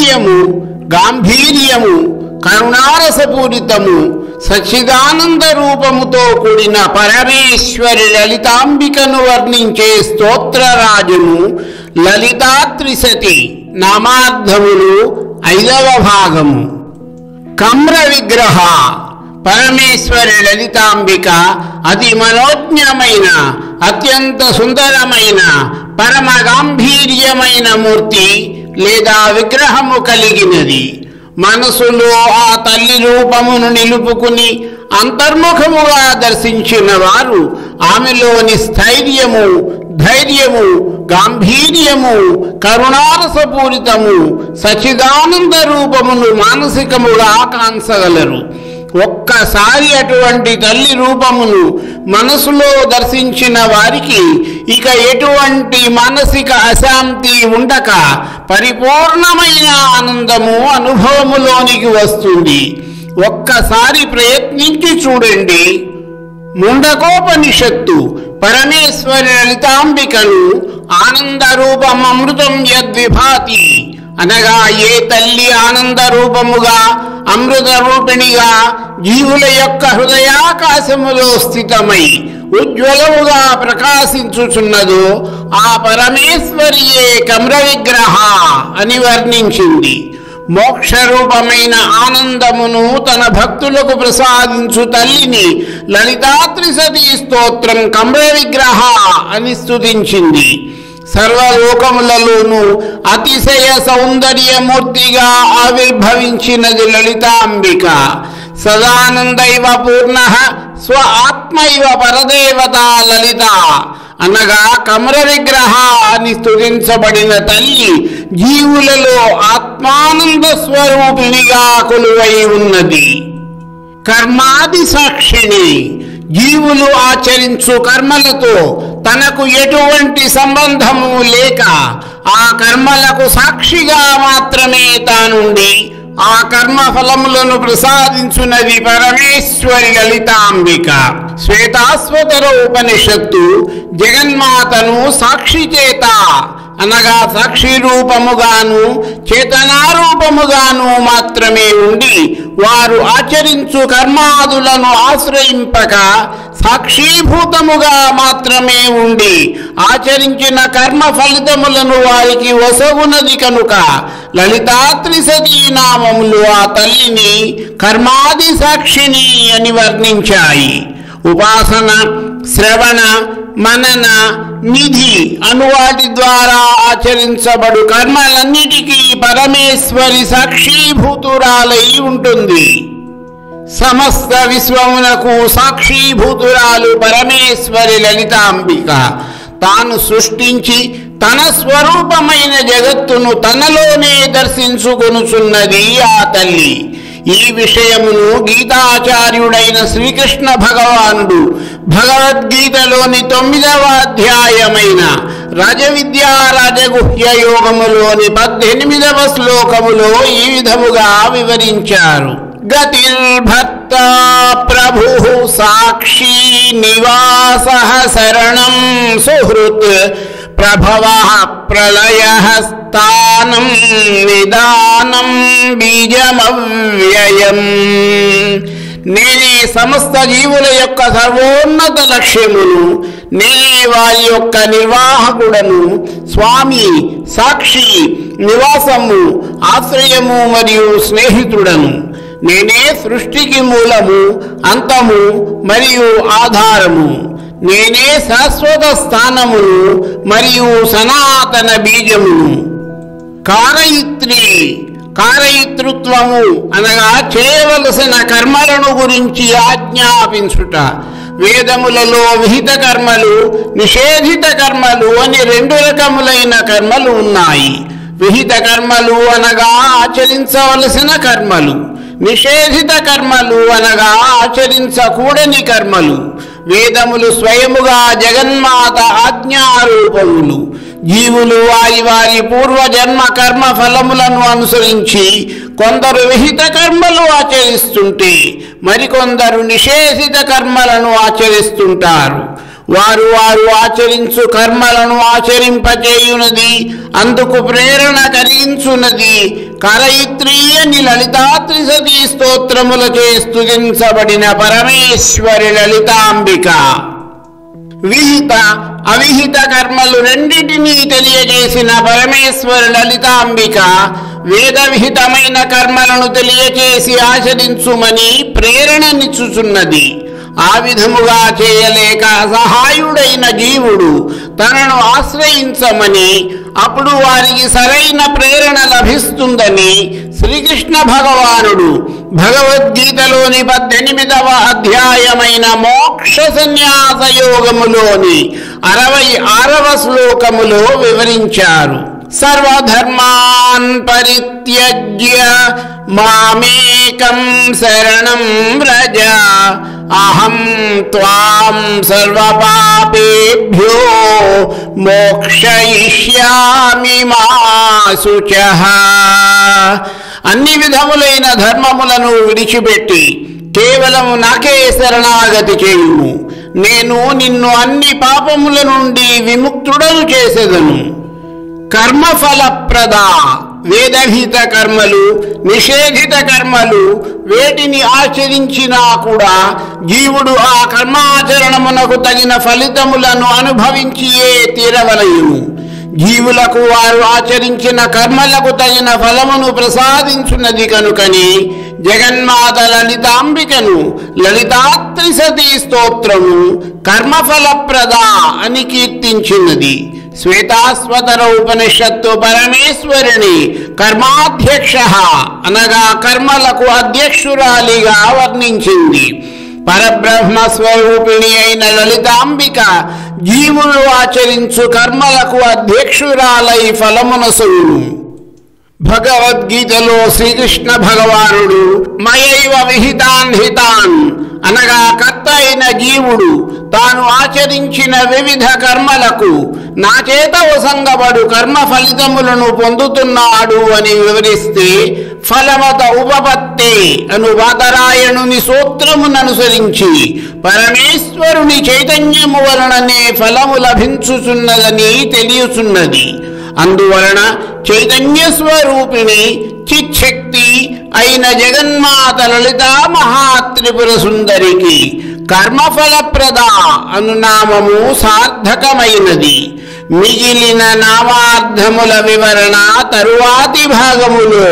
లావణ్యము, గాంభీర్యము, కరుణారసపూరితము, సచ్చిదానంద రూపముతో కూడిన పరమేశ్వరి లలితాంబికను వర్ణించే స్తోత్రరాజును లలితా త్రిశతి. నామార్థములు 5వ భాగము. కమ్ర విగ్రహ. పరమేశ్వరి లలితాంబిక అతి మనోజ్ఞమైన, అత్యంత సుందరమైన, పరమ గాంభీర్యమైన మూర్తి లేదా విగ్రహము కలిగినది. మనసులో ఆ తల్లి రూపమును నిలుపుకుని అంతర్ముఖముగా దర్శించిన వారు ఆమెలోని స్థైర్యము, ధైర్యము, గాంభీర్యము, కరుణారసపూరితము, సచ్చిదానంద రూపమును మానసికముగా కాంచగలరు. ఒక్కసారి అటువంటి తల్లి రూపమును మనసులో దర్శించిన వారికి ఇక ఎటువంటి మానసిక అశాంతి ఉండక పరిపూర్ణమైన ఆనందము అనుభవములోనికి వస్తుంది. ఒక్కసారి ప్రయత్నించి చూడండి. ముండకోపనిషత్తు పరమేశ్వరి లలితాంబికను ఆనంద రూపం అమృతం యద్విభాతి అనగా, ఏ తల్లి ఆనంద రూపముగా, అమృత రూపిణిగా జీవుల యొక్క హృదయాకాశములో స్థితమై ఉజ్వలముగా ప్రకాశించుచున్నదో ఆ పరమేశ్వరియే కమ్ర విగ్రహ అని వర్ణించింది. మోక్షరూపమైన ఆనందమును తన భక్తులకు ప్రసాదించు తల్లిని లలితా త్రిశతి స్తోత్రం కమ్ర విగ్రహ అని స్తుతించింది. సర్వలోకములలోనూ అతిశయ సౌందర్యమూర్తిగా ఆవిర్భవించినది లలితాంబిక. సదానందైవ పూర్ణ స్వ ఆత్మైవ పరదేవత లలిత అనగా కమ్ర విగ్రహ అని స్తుతించబడిన తల్లి జీవులలో ఆత్మానంద స్వరూపిణిగా కొలువై ఉన్నది. కర్మాది సాక్షిణి. జీవులు ఆచరించు కర్మలతో తనకు ఎటువంటి సంబంధము లేక ఆ కర్మలకు సాక్షిగా మాత్రమే తానుండి ఆ కర్మ ఫలములను ప్రసాదించున్నది పరమేశ్వరి లలితాంబిక. శ్వేతాశ్వతర ఉపనిషత్తు జగన్మాతను సాక్షి చేత అనగా సాక్షి రూపముగాను చేతనారూపముగాను మాత్రమే ఉండి వారు ఆచరించు కర్మాదులను ఆశ్రయింపక సాక్షీభూతముగా మాత్రమే ఉండి ఆచరించిన కర్మ ఫలితములను వారికి వసగునది కనుక లలితా త్రిశతి నామములు ఆ తల్లిని కర్మాది సాక్షిని అని వర్ణించాయి. ఉపాసన, శ్రవణ, మనన, నిధి అనువాటి ద్వారా ఆచరించబడు కర్మలన్నిటికీ పరమేశ్వరి సాక్షీభూతురాలై ఉంటుంది. సమస్త విశ్వమునకు సాక్షీభూతురాలు పరమేశ్వరి లలితాంబిక. తాను సృష్టించి తన స్వరూపమైన జగత్తును తనలోనే దర్శించుకొనుచున్నది ఆ తల్లి. ఈ విషయమును గీతాచార్యుడైన శ్రీకృష్ణ భగవానుడు భగవద్గీతలోని 9వ అధ్యాయమైన రాజవిద్యా రాజగుహ్య యోగములోని 18వ శ్లోకములో ఈ విధముగా వివరించారు. గతిర్భర్త ప్రభుః సాక్షి నివాసః శరణం సుహృత్ ప్రభవః ప్రళయః స్థానం నిదానం బీజమవ్యయం. నేనే సమస్త జీవుల యొక్క సర్వోన్నత లక్ష్యమును, నేనే వారి యొక్క నిర్వాహకుడను, స్వామి, సాక్షి, నివాసము, ఆశ్రయము మరియు స్నేహితుడను. నేనే సృష్టికి మూలము, అంతము మరియు ఆధారము. నేనే శాశ్వత స్థానమును మరియు సనాతన బీజమును. కారయిత్రి. కారయితృత్వము అనగా చేయవలసిన కర్మలను గురించి ఆజ్ఞాపించుట. వేదములలో విహిత కర్మలు, నిషేధిత కర్మలు అని 2 రకములైన కర్మలు ఉన్నాయి. విహిత కర్మలు అనగా ఆచరించవలసిన కర్మలు, నిషేధిత కర్మలు అనగా ఆచరించకూడని కర్మలు. వేదములు స్వయముగా జగన్మాత ఆజ్ఞారూపములు. జీవులు వారి వారి పూర్వజన్మ కర్మ ఫలములను అనుసరించి కొందరు విహిత కర్మలు ఆచరిస్తుంటే మరికొందరు నిషేధిత కర్మలను ఆచరిస్తుంటారు. వారు ఆచరించు కర్మలను ఆచరింపచేయునది, అందుకు ప్రేరణ కలిగించున్నది కరయిత్రి అని లలితా త్రిశతీ స్తోత్రములచే స్తుతించబడిన పరమేశ్వరి లలితాంబిక. విహిత అవిహిత కర్మలు రెండింటినీ తెలియజేసిన పరమేశ్వరి లలితాంబిక వేద విహితమైన కర్మలను తెలియచేసి ఆచరించుమని ప్రేరణనిచ్చుచున్నది. ఆ విధముగా చేయలేక అసహాయుడైన జీవుడు తనను ఆశ్రయించమని, అప్పుడు వారికి సరైన ప్రేరణ లభిస్తుందని శ్రీకృష్ణ భగవానుడు భగవద్గీతలోని 18వ అధ్యాయమైన మోక్ష సన్యాస యోగములోని 66వ శ్లోకములో వివరించారు. సర్వధర్మాన్ పరిత్యజ్య మామేకం శరణం వ్రజ అహం త్వాం సర్వపాపేభ్యో మోక్షయిష్యామి మా శుచః. అన్ని విధములైన ధర్మములను విడిచిపెట్టి కేవలం నాకే శరణాగతి చేయుము. నేను నిన్ను అన్ని పాపముల నుండి విముక్తుడను చేసేదను. కర్మఫలప్రద వేదహిత కర్మలు, నిషేధిత కర్మలు వేటిని ఆచరించినా కూడా జీవుడు ఆ కర్మాచరణమునకు తగిన ఫలితములను అనుభవించియే తీరవలయును. జీవులకు వారు ఆచరించిన కర్మలకు తగిన ఫలమును ప్రసాదించున్నది కనుకని జగన్మాత లలితాంబికను లలితా త్రిశతీ స్తోత్రము కర్మఫలప్రద అని కీర్తించినది. శ్వేతాస్వతర ఉపనిషత్తు పరమేశ్వరిని కర్మాధ్యక్ష అనగా కర్మలకు అధ్యక్షురాలిగా వర్ణించింది. పరబ్రహ్మ స్వరూపిణి అయిన లలితాంబిక జీవులు ఆచరించు కర్మలకు అధ్యక్షురాలై ఫలమునసును. భగవద్గీతలో శ్రీకృష్ణ భగవానుడు మయైవ విహితాన్ హితాన్ అనగా కర్త అయిన జీవుడు తాను ఆచరించిన వివిధ కర్మలకు నా చేత వసంగబడు కర్మ ఫలితములను పొందుతున్నాడు అని వివరిస్తే, ఫలమత ఉపపత్తే అను బాదరాయణుని సూత్రముననుసరించి పరమేశ్వరుని చైతన్యము వలననే ఫలము లభించుచున్నదని తెలియచున్నది. అందువలన చైతన్య స్వరూపిణి చిచ్చక్తి అయిన జగన్మాత లలితా మహాత్రిపుర సుందరికి కర్మఫలప్రద అను నామము సార్థకమైనది. మిగిలిన నామార్థముల వివరణ తరువాతి భాగములో.